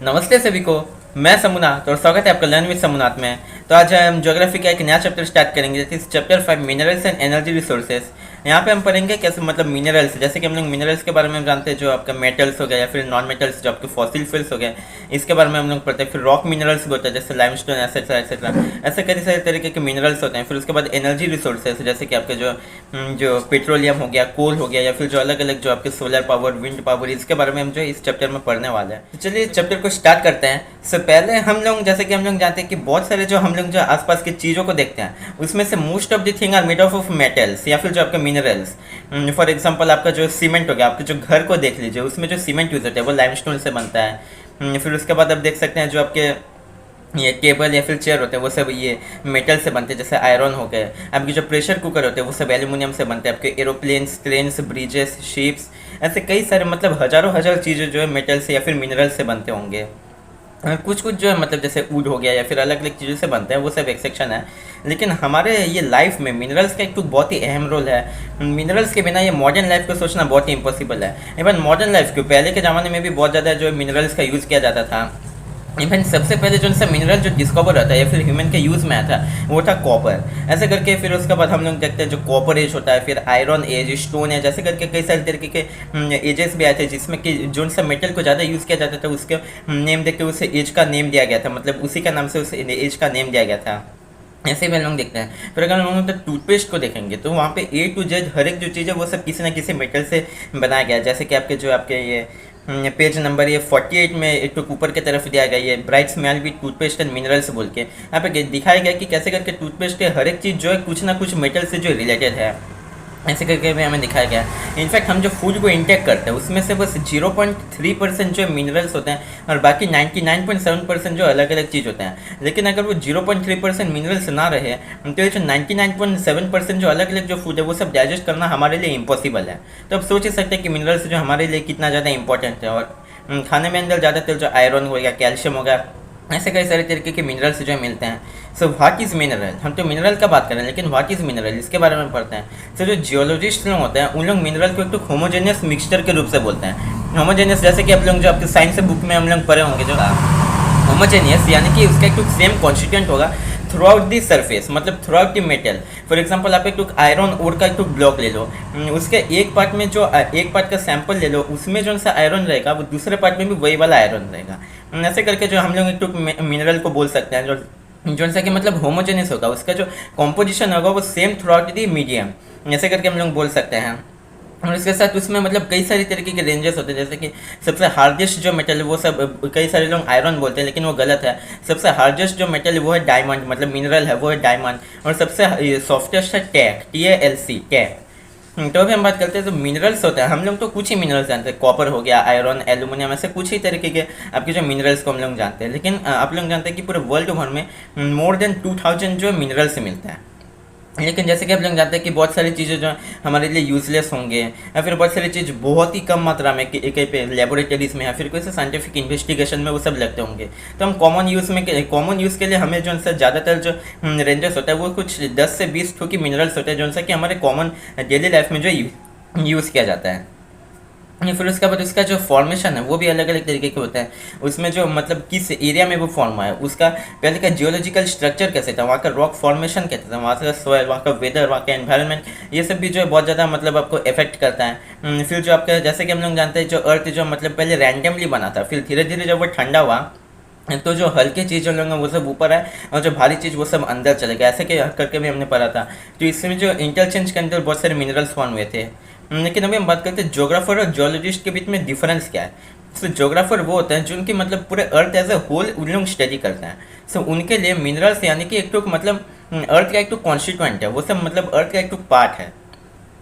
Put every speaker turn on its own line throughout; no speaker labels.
नमस्ते सभी को। मैं समुनाथ और स्वागत है आपका लर्न विद समुनाथ में। तो आज हम ज्योग्राफी का एक नया चैप्टर स्टार्ट करेंगे, जैसे chapter 5 minerals and energy resources. यहाँ पे हम पढ़ेंगे कैसे मतलब मिनरल्स, जैसे कि हम लोग मिनरल्स के बारे में जानते हैं जो आपका मेटल्स हो गया या फिर नॉन मेटल्स जो आपके फॉसिल फ्यूल्स हो गए, इसके बारे में हम लोग पढ़ते हैं। फिर रॉक मिनरल्स भी होता है जैसे लाइमस्टोन एसेट्रा एसेट्रा, ऐसे कई सारे तरीके के मिनरल्स होते हैं। फिर उसके बाद एनर्जी रिसोर्सेज जैसे कि आपके जो पेट्रोलियम हो गया, कोल हो गया, या फिर जो अलग अलग जो आपके सोलर पावर, विंड पावर, इसके बारे में हम जो इस चैप्टर में पढ़ने वाले हैं। तो चलिए चैप्टर को स्टार्ट करते हैं। इससे पहले हम लोग जैसे कि हम लोग जानते हैं कि बहुत सारे जो हम लोग जो आसपास की चीज़ों को देखते हैं उसमें से most of the thing are made of metals या फिर जो आपके मिनरल्स। फॉर एग्जांपल आपका जो सीमेंट हो गया, आपके जो घर को देख लीजिए, उसमें जो सीमेंट यूज होता है वो लाइमस्टोन से बनता है। फिर उसके बाद आप देख सकते हैं जो आपके ये टेबल या फिर चेयर होते हैं वो सब ये मेटल से बनते हैं, जैसे आयरन हो गए। आपके जो प्रेशर कुकर होते हैं वो सब एल्यूमिनियम से बनते हैं। आपके एरोप्लेन्स, क्रेन्स, ब्रिजेस, शिप्स, ऐसे कई सारे मतलब हज़ारों हज़ार चीज़ें जो है मेटल से या फिर मिनरल से बनते होंगे। कुछ कुछ जो है मतलब जैसे वुड हो गया या फिर अलग अलग चीज़ों से बनते हैं, वो सब एक सेक्शन है। लेकिन हमारे ये लाइफ में मिनरल्स का एक तो बहुत ही अहम रोल है। मिनरल्स के बिना ये मॉडर्न लाइफ को सोचना बहुत ही इम्पॉसिबल है। इवन मॉडर्न लाइफ को पहले के ज़माने में भी बहुत ज़्यादा जो मिनरल्स का यूज़ किया जाता था। इवन सबसे पहले जो सा मिनरल जो डिस्कवर होता है या फिर ह्यूमन के यूज़ में आया था वो था कॉपर। ऐसे करके फिर उसके बाद हम लोग देखते हैं जो कॉपर एज होता है, फिर आयरन एज, स्टोन एज, ऐसे करके कई सारे तरीके के एजेस भी आए थे जिसमें कि जो सा मेटल को ज़्यादा यूज़ किया जाता था उसके नेम देख के उसे एज का नेम दिया गया था, मतलब उसी का नाम से उस एज का नेम दिया गया था। ऐसे भी हम लोग देखते हैं। फिर अगर हम लोग टूथपेस्ट को देखेंगे तो वहाँ पे ए टू जेड हर एक जो चीज़ है वो सब किसी ना किसी मेटल से बनाया गया है। जैसे कि आपके जो आपके ये पेज नंबर ये 48 में एक तो ऊपर की तरफ दिया गया ये bright smell with toothpaste and minerals बोल के यहाँ पे दिखाया गया कि कैसे करके टूथपेस्ट के हर एक चीज़ जो है कुछ ना कुछ मेटल से जो रिलेटेड है, ऐसे करके भी हमें दिखाया गया। इनफैक्ट हम जो फूड को इंटेक करते हैं उसमें से बस 0.3% जो मिनरल्स होते हैं और बाकी 99.7% जो अलग अलग चीज़ होते हैं। लेकिन अगर वो 0.3% मिनरल्स ना रहे तो ये जो 99.7% जो अलग अलग जो फूड है वो सब डाइजेस्ट करना हमारे लिए इम्पॉसिबल है। तो अब सोच ही सकते हैं कि मिनरल्स जो हमारे लिए कितना ज़्यादा इंपॉर्टेंट है। और खाने में अंदर ज़्यादातर जो आयरन हो गया, कैल्शियम हो गया, ऐसे कई सारे तरीके के मिनरल्स जो मिलते हैं। सो व्हाट इज़ मिनरल, हम तो मिनरल का बात कर रहे हैं लेकिन व्हाट इज़ मिनरल इसके बारे में पढ़ते हैं। सो जो जियोलॉजिस्ट लोग होते हैं उन लोग मिनरल को एक तो होमोजेनियस मिक्सचर के रूप से बोलते हैं। होमोजेनियस जैसे कि आप लोग जो आपके साइंस बुक में हम लोग पढ़े होंगे, जो होमोजेनियस यानी कि उसका एक तो सेम कॉन्स्टिट्यूएंट होगा थ्रू आउट दी सरफेस, मतलब through out the metal. For example आप एक आयरन ओर का एक ब्लॉक ले लो, उसके एक पार्ट में जो एक पार्ट का सैंपल ले लो, उसमें जो सा आयरन रहेगा वो दूसरे पार्ट में भी वही वाला आयरन रहेगा। ऐसे करके जो हम लोग एक मिनरल को बोल सकते हैं जो सा कि मतलब होमोजेनियस होगा, उसका जो कॉम्पोजिशन होगा वो same through out the medium, ऐसे करके हम लोग बोल सकते हैं। और इसके साथ उसमें मतलब कई सारी तरीके के रेंजेस होते हैं, जैसे कि सबसे हार्डेस्ट जो मेटल है वो सब कई सारे लोग आयरन बोलते हैं लेकिन वो गलत है। सबसे हार्डेस्ट जो मेटल है वो है डायमंड, मतलब मिनरल है वो है डायमंड। और सबसे सॉफ्टेस्ट है टैक, TALC, टैक। तो अभी हम बात करते हैं जो मिनरल्स होते हैं, हम लोग तो कुछ ही मिनरल्स जानते हैं, कॉपर हो गया, आयरन, एल्यूमिनियम, ऐसे कुछ ही तरीके के आपके जो मिनरल्स को हम लोग जानते हैं। लेकिन आप लोग जानते हैं कि पूरे वर्ल्ड भर में मोर देन 2000 जो मिनरल्स मिलते हैं। लेकिन जैसे कि आप लोग जानते हैं कि बहुत सारी चीज़ें जो हमारे लिए यूजलेस होंगे या फिर बहुत सारी चीज़ बहुत ही कम मात्रा में कहीं पे लेबोरेटरीज में या फिर कोई से साइंटिफिक इन्वेस्टिगेशन में वो सब लगते होंगे। तो हम कॉमन यूज़ के लिए हमें जो उनसे ज़्यादातर जो रेंजेस होता है वो कुछ 10 से 20 ठो की मिनरल्स होते हैं जो उनसे कि हमारे कॉमन डेली लाइफ में जो यूज़ किया जाता है। फिर उसके बाद उसका जो फॉर्मेशन है वो भी अलग अलग तरीके के होते हैं। उसमें जो मतलब किस एरिया में वो फॉर्म हुआ है, उसका पहले का जियोलॉजिकल स्ट्रक्चर कैसे था, वहाँ का रॉक फॉर्मेशन कैसे था, वहाँ का सॉइल, वहाँ का वेदर, वहाँ का एनवायरनमेंट, ये सब भी जो है बहुत ज़्यादा मतलब आपको इफेक्ट करता है। फिर जो आपका जैसे कि हम लोग जानते हैं जो अर्थ जो मतलब पहले रैंडमली बना था, फिर धीरे धीरे जब वो ठंडा हुआ तो जो हल्के चीज़ लोग हैं वो सब ऊपर आए और जो भारी चीज़ वो सब अंदर चले गए, ऐसे करके भी हमने पढ़ा था। तो इसमें जो इंटरचेंज के अंदर बहुत सारे मिनरल्स फॉर्म हुए थे। लेकिन अभी हम बात करते हैं ज्योग्राफर और जियोलॉजिस्ट के बीच में डिफरेंस क्या है। सो ज्योग्राफर वो होते हैं जो उनकी मतलब पूरे अर्थ एज ए होल उन लोग स्टडी करते हैं। सो उनके लिए मिनरल्स यानी कि एक तो मतलब अर्थ का एक तो कॉन्स्टिट्यूएंट है, वो सब मतलब अर्थ का एक तो पार्ट है।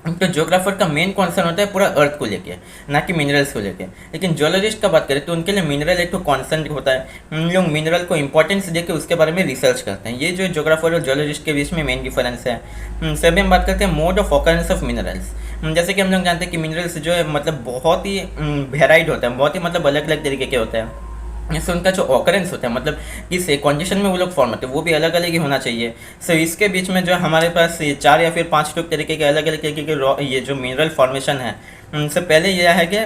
तो ज्योग्राफर का मेन कॉन्सर्न होता है पूरा अर्थ को लेके, ना कि मिनरल्स को लेके। लेकिन जियोलॉजिस्ट का बात करें तो उनके लिए मिनरल एक तो कॉन्सर्न होता है, उन लोग मिनरल को इंपॉर्टेंस देके उसके बारे में रिसर्च करते हैं। ये जो ज्योग्राफर और जियोलॉजिस्ट के बीच में मेन डिफरेंस है। सभी हम बात करते हैं mode of occurrence of minerals. जैसे कि हम लोग जानते हैं कि मिनरल्स जो है मतलब बहुत ही वेराइड होते हैं, बहुत ही मतलब अलग अलग तरीके के होते हैं। इससे उनका जो ऑकरेंस होता है मतलब किस कंडीशन में वो लोग फॉर्म होते हैं वो भी अलग अलग ही होना चाहिए। सो इसके बीच में जो हमारे पास ये 4 या फिर 5 तरीके के अलग अलग तरीके के ये जो मिनरल फॉर्मेशन है, उनसे पहले यह है कि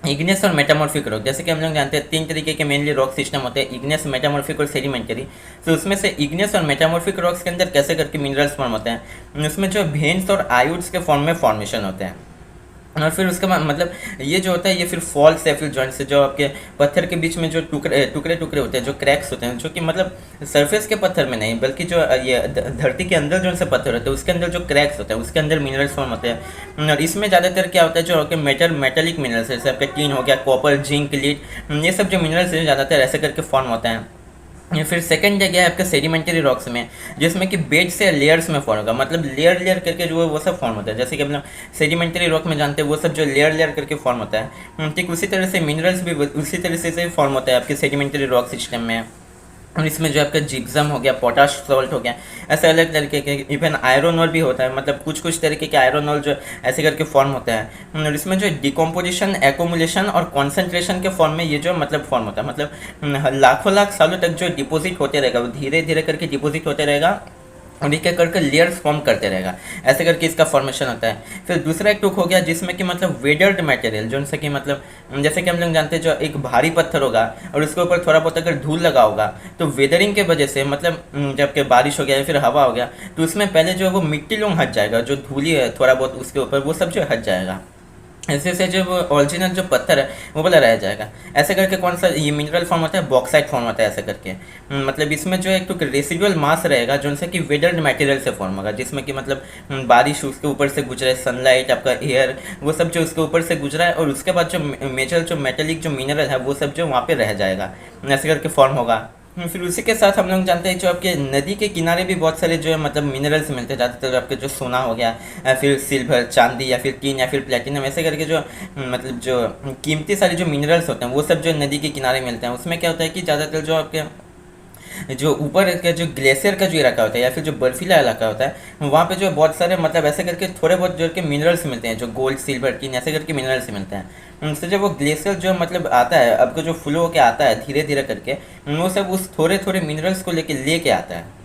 इग्नेस और मेटामॉर्फिक रॉक, जैसे कि हम लोग जानते हैं 3 तरीके के मेनली रॉक सिस्टम होते हैं, इग्नेस, मेटामॉर्फिक और सेडिमेंटरी। तो उसमें से इग्नेस और मेटामॉर्फिक रॉक्स के अंदर कैसे करके मिनरल्स फॉर्म होते हैं, उसमें जो भेन्स और आयुड्स के फॉर्म में फॉर्मेशन होते हैं। और फिर उसके बाद मतलब ये जो होता है ये फिर फॉल्स या फिर जॉइंट से जो आपके पत्थर के बीच में जो टुकड़े टुकड़े टुकड़े होते हैं, जो क्रैक्स होते हैं, जो कि मतलब सरफेस के पत्थर में नहीं बल्कि जो ये धरती के अंदर जो से पत्थर होते हैं उसके अंदर जो क्रैक्स होते हैं उसके अंदर मिनरल्स फॉर्म होते हैं। और इसमें ज़्यादातर क्या होता है जो आपके मेटेलिक मिनरल्स जैसे आपके टीन हो गया, कॉपर, जिंक, लीड, ये सब जो मिनरल्स हैं ज़्यादातर ऐसे करके फॉर्म होते हैं। फिर सेकंड जगह है आपका सेडिमेंटरी रॉक्स में, जिसमें कि बेड से लेयर्स में फॉर्म होगा, मतलब लेयर लेयर करके जो है वो सब फॉर्म होता है। जैसे कि हम लोग सेडिमेंटरी रॉक में जानते हैं वो सब जो लेयर लेयर करके फॉर्म होता है, ठीक उसी तरह से मिनरल्स भी उसी तरह से फॉर्म होता है आपके सेडिमेंटरी रॉक सिस्टम में। और इसमें जो आपका जिप्सम हो गया, पोटाश सॉल्ट हो गया, ऐसे अलग तरीके के, इवन आयरन और भी होता है, मतलब कुछ कुछ तरीके के आयरन और जो ऐसे करके फॉर्म होता है। और इसमें जो डिकम्पोजिशन, एक्यूमुलेशन और कॉन्सेंट्रेशन के फॉर्म में ये जो मतलब फॉर्म होता है, मतलब लाखों लाख सालों तक जो डिपॉजिट होते रहेगा, वो धीरे धीरे करके डिपॉजिट होते रहेगा और एक एक करके लेयर्स फॉर्म करते रहेगा, ऐसे करके इसका फॉर्मेशन होता है। फिर दूसरा एक टुक हो गया जिसमें कि मतलब वेडर्ड मटेरियल, जो कि मतलब जैसे कि हम लोग जानते हैं जो एक भारी पत्थर होगा और उसके ऊपर थोड़ा बहुत अगर धूल लगा होगा तो वेदरिंग के वजह से, मतलब जब के बारिश हो गया या फिर हवा हो गया तो उसमें पहले जो है वो मिट्टी लोग हट जाएगा, जो धूली है थोड़ा बहुत उसके ऊपर वो सब जो हट जाएगा, ऐसे से जो ओरिजिनल जो पत्थर है वो वाला रह जाएगा। ऐसे करके कौन सा ये मिनरल फॉर्म होता है, बॉक्साइट फॉर्म होता है ऐसे करके। मतलब इसमें जो एक तो रेसिडुअल मास रहेगा जो उनसे कि वेदर्ड मटेरियल से फॉर्म होगा, जिसमें कि मतलब बारिश उसके ऊपर से गुजरा है, सनलाइट, आपका एयर, वो सब जो उसके ऊपर से गुजरा है, और उसके बाद जो मेजर जो मेटेलिक जो मिनरल है वो सब जो वहाँ पे रह जाएगा, ऐसे करके फॉर्म होगा। फिर उसी के साथ हम लोग जानते हैं जो आपके नदी के किनारे भी बहुत सारे जो है मतलब मिनरल्स मिलते हैं, ज़्यादातर आपके जो सोना हो गया या फिर सिल्वर, चांदी या फिर टीन या फिर प्लेटिनम, ऐसे करके जो मतलब जो कीमती सारे जो मिनरल्स होते हैं वो सब जो नदी के किनारे मिलते हैं। उसमें क्या होता है कि ज़्यादातर जो आपके जो ऊपर का जो ग्लेशियर का जो इलाका होता है या फिर जो बर्फीला इलाका होता है वहाँ पे जो बहुत सारे मतलब ऐसे करके थोड़े बहुत जो के मिनरल्स मिलते हैं, जो गोल्ड, सिल्वर, टीन ऐसे करके मिनरल्स मिलते हैं। उनसे जब वो ग्लेशियर जो मतलब आता है आपको जो फ्लो होके आता है धीरे धीरे करके, वो सब उस थोड़े थोड़े मिनरल्स को लेके आता है।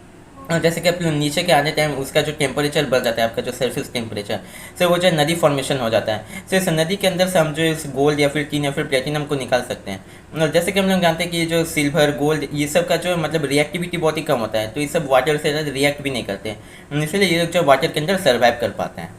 और जैसे कि अपने नीचे के आने टाइम उसका जो टेम्परेचर बढ़ जाता है, आपका जो सरफेस टेम्परेचर से वो जो नदी फॉर्मेशन हो जाता है। तो इस नदी के अंदर से हम जो इस गोल्ड या फिर टीन या फिर प्लेटिनम को निकाल सकते हैं। और जैसे कि हम लोग जानते हैं कि ये जो सिल्वर, गोल्ड, ये सब का जो मतलब रिएक्टिविटी बहुत ही कम होता है, तो ये सब वाटर से रिएक्ट भी नहीं करते, इसलिए ये लोग जो वाटर के अंदर सर्वाइव कर पाते हैं।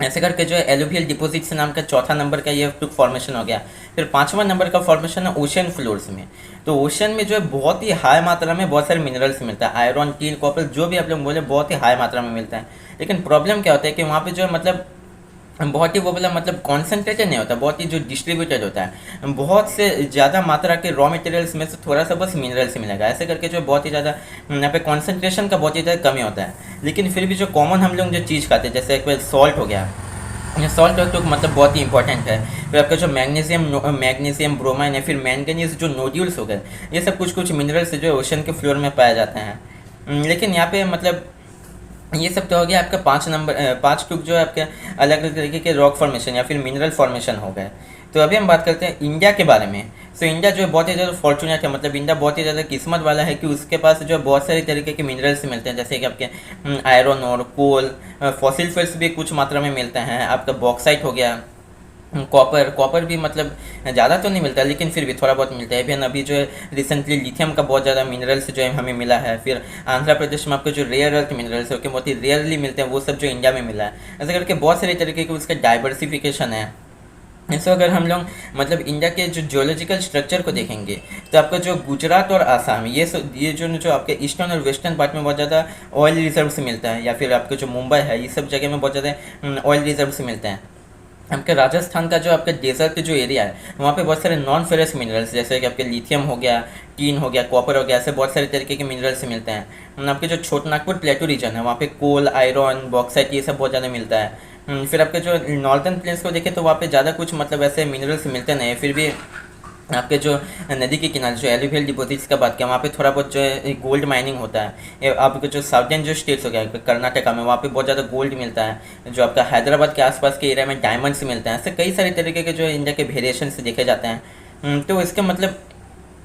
ऐसे करके जो है एलुवियल डिपोजिट्स नाम का चौथा नंबर का ये टुक फॉर्मेशन हो गया। फिर पांचवा नंबर का फॉर्मेशन है ओशन फ्लोर्स में। तो ओशन में जो है बहुत ही हाई मात्रा में बहुत सारे मिनरल्स मिलता है, आयरन, टीन, कॉपर, जो भी आप लोग बोले बहुत ही हाई मात्रा में मिलता है। लेकिन प्रॉब्लम क्या होता है कि वहाँ पे जो है मतलब बहुत ही वो बोला मतलब कॉन्सेंट्रेटेड नहीं होता, बहुत ही जो डिस्ट्रीब्यूटेड होता है, बहुत से ज़्यादा मात्रा के रॉ मटेरियल्स में से थोड़ा सा बस मिनरल्स मिलेगा, ऐसे करके जो बहुत ही ज़्यादा यहाँ पे कॉन्सेंट्रेशन का बहुत ही ज़्यादा कमी होता है। लेकिन फिर भी जो कॉमन हम लोग जो चीज़ खाते हैं जैसे एक सॉल्ट हो गया, सॉल्ट तो मतलब बहुत ही इंपॉर्टेंट है। फिर आपका जो मैग्नीशियम, ब्रोमाइन या फिर मैंगनीज जो नोड्यूल्स हो गए, ये सब कुछ कुछ मिनरल्स जो ओशन के फ्लोर में पाए जाते हैं। लेकिन यहाँ पे मतलब ये सब तो हो गया आपका 5 टुक जो है आपके अलग अलग तरीके के रॉक फॉर्मेशन या फिर मिनरल फॉर्मेशन हो गए। तो अभी हम बात करते हैं इंडिया के बारे में। तो इंडिया जो है बहुत ही ज़्यादा फॉर्चुनेट है, मतलब इंडिया बहुत ही ज़्यादा किस्मत वाला है कि उसके पास जो है बहुत सारे तरीके के मिनरल्स मिलते हैं, जैसे कि आपके आयरन और कोल, फॉसिल फ्यूल्स भी कुछ मात्रा में मिलते हैं, आपका बॉक्साइट हो गया, कॉपर भी मतलब ज़्यादा तो नहीं मिलता लेकिन फिर भी थोड़ा बहुत मिलता है। फिर अभी जो है रिसेंटली लिथियम का बहुत ज़्यादा मिनरल्स जो है हमें मिला है। फिर आंध्र प्रदेश में आपको जो रेयर अर्थ मिनरल्स है कि बहुत ही रेयरली मिलते हैं, वो सब जो इंडिया में मिला है। ऐसे करके बहुत सारे तरीके के उसका डाइवर्सिफिकेशन है। ऐसे अगर हम लोग मतलब इंडिया के जो जियोलॉजिकल स्ट्रक्चर को देखेंगे तो आपका जो गुजरात और आसाम ये जो आपके ईस्टर्न और वेस्टर्न पार्ट में बहुत ज़्यादा ऑयल रिजर्व्स मिलता है, या फिर आपके जो मुंबई है ये सब जगह में बहुत ज़्यादा ऑयल रिजर्व्स मिलते हैं। आपके राजस्थान का जो आपका डेजर्ट जो एरिया है वहाँ पे बहुत सारे नॉन फेरस मिनरल्स जैसे कि आपके लिथियम हो गया, टीन हो गया, कॉपर हो गया, ऐसे बहुत सारे तरीके के मिनरल्स मिलते हैं। आपके जो छोटनागपुर प्लेटू रीजन है वहाँ पे कोल, आयरन, बॉक्साइट ये सब बहुत ज़्यादा मिलता है। फिर आपके जो नॉर्थर्न प्लेन्स को देखें तो वहाँ पे ज़्यादा कुछ मतलब ऐसे मिनरल्स मिलते नहीं है। फिर भी आपके जो नदी के किनारे जो एलुवियल डिपोजिट्स का बात किया वहाँ पे थोड़ा बहुत जो है गोल्ड माइनिंग होता है। आपके जो साउथर्न जो स्टेट्स हो गया कर्नाटका में वहाँ पे बहुत ज़्यादा गोल्ड मिलता है। जो आपका हैदराबाद के आसपास के एरिया में डायमंड्स मिलते हैं। ऐसे कई सारे तरीके के जो इंडिया के वेरिएशंस देखे जाते हैं। तो इसका मतलब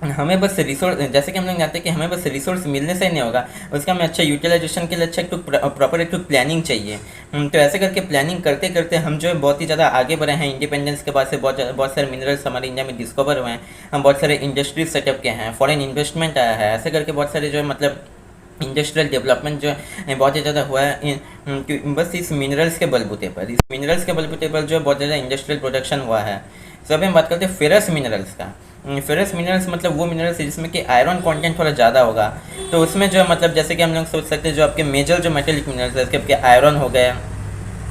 हमें बस रिसोर्स, जैसे कि हम लोग जानते हैं कि हमें बस रिसोर्स मिलने से ही नहीं होगा, उसका हमें अच्छा यूटिलाइजेशन के लिए अच्छा एक प्रॉपर एक प्लानिंग चाहिए। तो ऐसे करके प्लानिंग करते करते हम जो है बहुत ही ज़्यादा आगे बढ़े हैं। इंडिपेंडेंस के बाद से बहुत सारे मिनरल्स हमारे इंडिया में डिस्कवर हुए हैं, हम बहुत सारे इंडस्ट्रीज सेटअप किए हैं, फॉरेन इन्वेस्टमेंट आया है, ऐसे करके बहुत सारे जो है मतलब इंडस्ट्रियल डेवलपमेंट जो है बहुत ही ज़्यादा हुआ है बस इस मिनरल्स के बलबूते पर। इस मिनरल्स के बलबूते पर जो है बहुत ज़्यादा इंडस्ट्रियल प्रोडक्शन हुआ है। तो अभी हम बात करते हैं फेरस मिनरल्स का। फेरस मिनरल्स मतलब वो मिनरल्स है जिसमें कि आयरन कंटेंट थोड़ा ज़्यादा होगा। तो उसमें जो है मतलब जैसे कि हम लोग सोच सकते हैं जो आपके मेजर जो मेटेलिक मिनरल्स है, आपके आयरन हो गए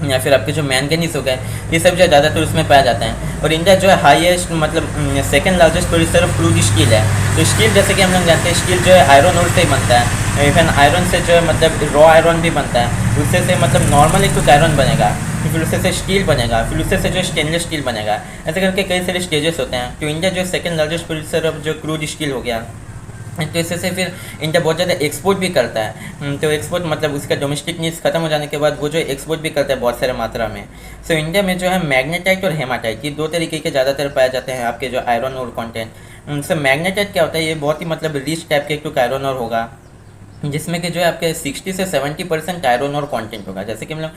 या फिर आपके जो मैंगनीज हो गए, ये सब जो है ज़्यादातर उसमें पाया जाता है। और इंडिया जो है हाईएस्ट मतलब second largest producer of crude steel है। तो स्टील जैसे कि हम लोग जानते हैं स्टील जो है आयरन ओर से ही बनता है। इवन आयरन से जो है मतलब रॉ आयरन भी बनता है, उससे से मतलब नॉर्मल एक तो आयरन बनेगा, फिर उससे से स्टील बनेगा, फिर उससे से जो स्टेनलेस स्टील बनेगा। ऐसे करके कई सारे स्टेजेस होते हैं। तो इंडिया जो सेकंड लार्जेस्ट प्रोड्यूसर ऑफ जो क्रूड स्टील हो गया, तो इससे से फिर इंडिया बहुत ज़्यादा एक्सपोर्ट भी करता है। तो एक्सपोर्ट मतलब उसका डोमेस्टिक नीड्स खत्म हो जाने के बाद वो जो एक्सपोर्ट भी करता है बहुत सारे मात्रा में। सो इंडिया में जो है मैग्नेटाइट और हेमाटाइट, ये दो तरीके के ज़्यादातर पाए जाते हैं आपके जो आयरन और कंटेंट। सो मैग्नेटाइट क्या होता है, ये बहुत ही मतलब रिच टाइप के एक आयरन और होगा, जिसमें कि जो है आपके 60 से 70% आयरन और कंटेंट होगा। जैसे कि मतलब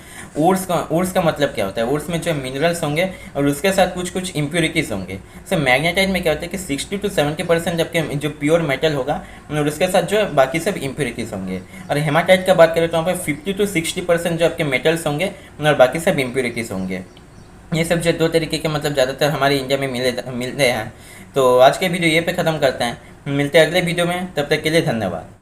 ओर्स का मतलब क्या होता है, ओर्स में जो मिनरल्स होंगे और उसके साथ कुछ कुछ इम्प्योरिटीज़ होंगे। सो मैग्नेटाइट में क्या होता है कि 60 to 70% आपके जो प्योर मेटल होगा और उसके साथ जो है बाकी सब इम्प्योरिटीज़ होंगे। और हेमाटाइट का बात करें तो वहाँ पर 50 to 60% जो आपके मेटल्स होंगे और बाकी सब इम्प्योरिटीज़ होंगे। ये सब जो दो तरीके के मतलब ज़्यादातर हमारे इंडिया में मिलते हैं। तो आज के वीडियो ये पे ख़त्म करते हैं, मिलते हैं अगले वीडियो में, तब तक के लिए धन्यवाद।